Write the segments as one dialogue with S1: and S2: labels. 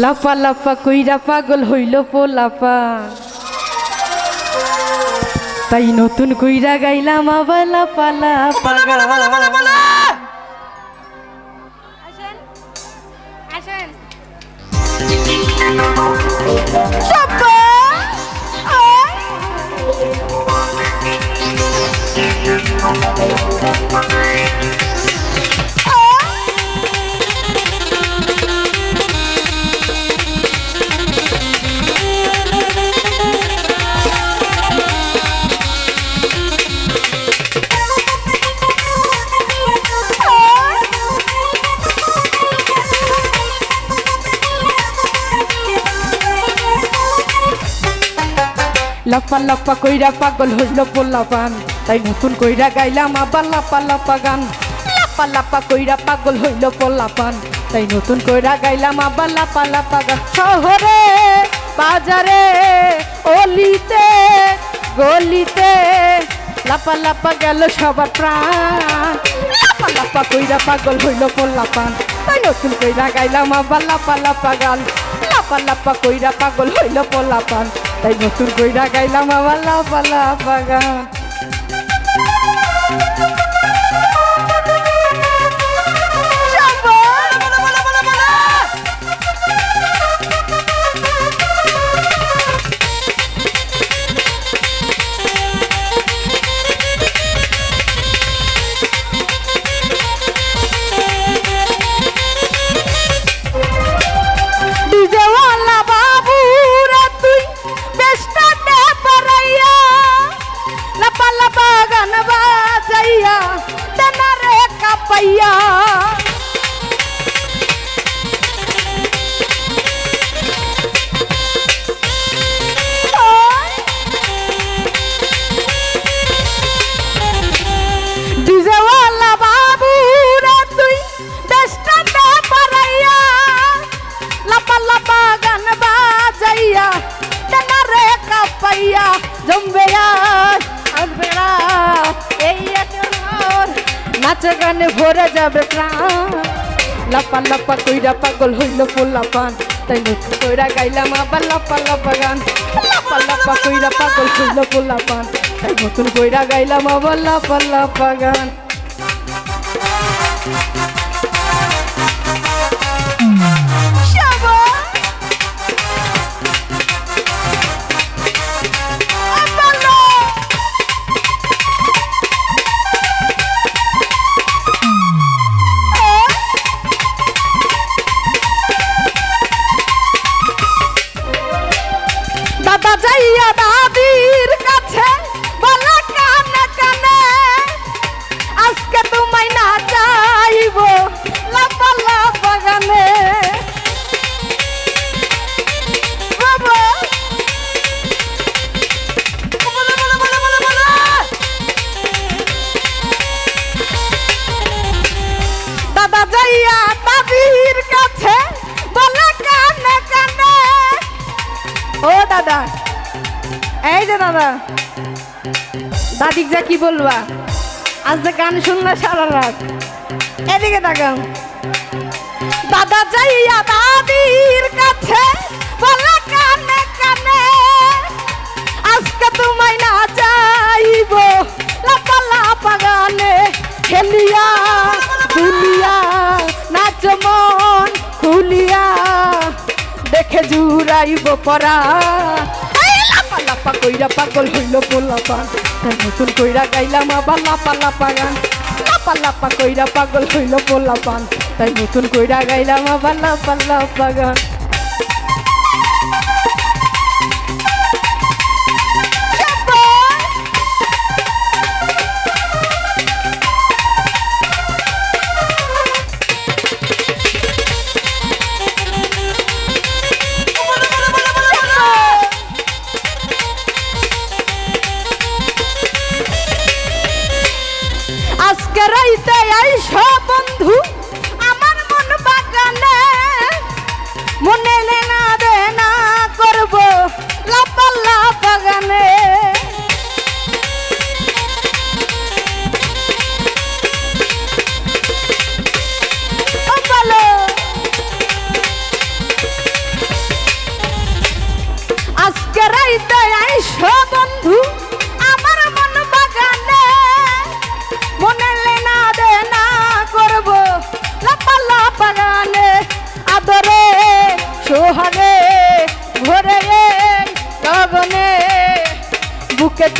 S1: লাপা লাপা কইরা পাগল হইল পোলাপা, তাই নতুন কইরা গাইলাম আবার লাপা লাপা গান।
S2: আসেন আসেন
S1: লাপা লাপা কইরা পাগল হইল পোলাপান, তাই নতুন কইরা গাইলাম আবার লাপা লাপা গান। লাপা লাপা কইরা পাগল হইল পোলাপান, তাই নতুন কইরা গাইলাম আবার লাপা লাপা গান। শহরে বাজারে অলিতে গলিতে লাপা লাপা গেল সবার প্রাণ। লাপা লাপা কইরা পাগল হইল পোলাপান, তাই নতুন কইরা গাইলাম আবার লাপা লাপা গান। লাপা লাপা কইরা পাগল হইল পোলাপান, তাই নতুন কইরা গাইলাম আবার লাপা লাপা গান। ডিজেওয়ালা বাবু রে তুই বেশটা দে পারাইয়া, লাপা লাপা গান বাজাইয়া দেনা রে কাপাইয়া। ডিজেওয়ালা বাবু রে তুই বেশটা দে পারাইয়া, লাপা লাপা গান বাজাইয়া দেনা রে কাপাইয়া। জমবে আসবে এই নাচ গানে ভরে যাবে প্রাণ। লাপা লাপা কইরা পাগল হইল পোলাপান, তাই নতুন কইরা গাইলাম আবার লাপা লাপা গান। লাপা লাপা কইরা পাগল হইল পোলাপান, তাই নতুন কইরা গাইলাম আবার লাপা লাপা গান। দাদা যাইয়া দাদির কাছে বলে কানে কানে, আজকে তোমায় না চাইব লাপা লাপা গানে। বাবা দাদা যাইয়া দাদির কাছে বলে কানে কানে। ও দাদা, এই যে দাদা, দাদিক যা কি বলবা, আজ তো গান শুনলা সারা রাত। এদিকে তাকাও। দাদা যাইয়া দাদির কাছে বলে কানে কানে, আজকে তোমায় না চাইব লাপা লাপা গানে। খেলিয়া দুলিয়া নাচ মন খুলিয়া দেখে জুড়াইব পরা। লাপা লাপা কইরা পাগল হইল পোলাপান, তাই নতুন কইরা গাইলাম আবার লাপা লাপা গান। লাপা লাপা কইরা পাগল হইল পোলাপান, তাই নতুন কইরা গাইলাম আবার লাপা লাপা গান। আজকে রাইতে আইসো বন্ধু আমার মন বাগানে,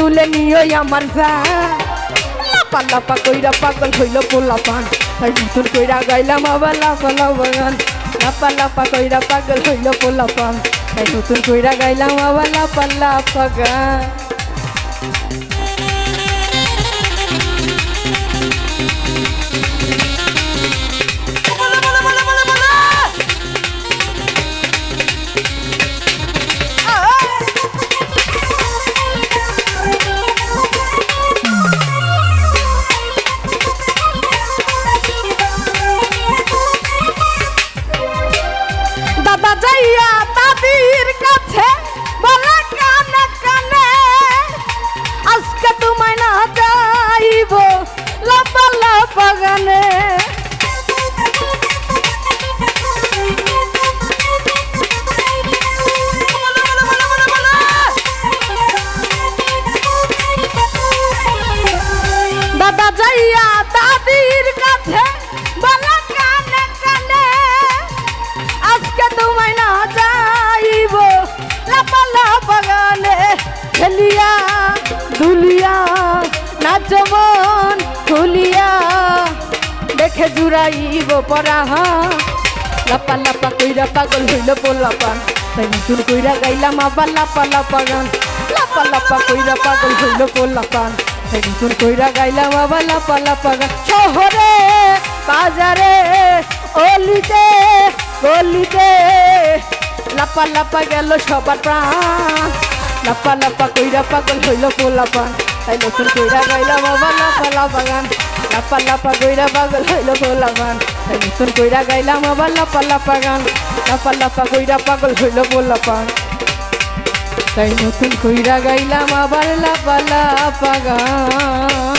S1: তুলে নিও আমার জান লাপা লাপা কইরা পাগল হইল পোলাপান তাই নতুন কইরা গাইলাম আবার লাপা লাপা গান লাপা লাপা কইরা পাগল হইল পোলাপান তাই নতুন কইরা গাইলাম আবার লাপা লাপা গান দাদা যাইয়া দাদির কাছে বলে কানে কানে আজকে তোমায় না যাইব লাপা লাপা গানে দাদা যাইয়া দাদির কাছে বলে কানে কানে আজকে তোমায় না যাইব লাপা লাপা গানে খেলিয়া দুলিয়া নাচমন খুলিয়া দেখে জুড়াইব পরা লাপা লাপা কইরা পাগল হইল পোলাপান তাই নতুন কইরা গাইলাম আবার লাপা লাপা গান লাপা লাপা কইরা পাগল হইল পোলাপান তাই নতুন কইরা গাইলাম আবার লাপা লাপা গান শহরে বাজারে অলিতে গলিতে লাপা লাপা গেল সবার প্রাণ লাপা লাপা কইরা পাগল হইল পোলাপান তাই নতুন কইরা গাইলাম আবার লাপা লাপা গান লাপা লাপা কইরা পাগল হইল পোলাপান তাই নতুন কইরা গাইলাম আবার লাপা লাপা গান লাপা লাপা কইরা পাগল হইল পোলাপান তাই নতুন কইরা গাইলাম আবার লাপা লাপা গান।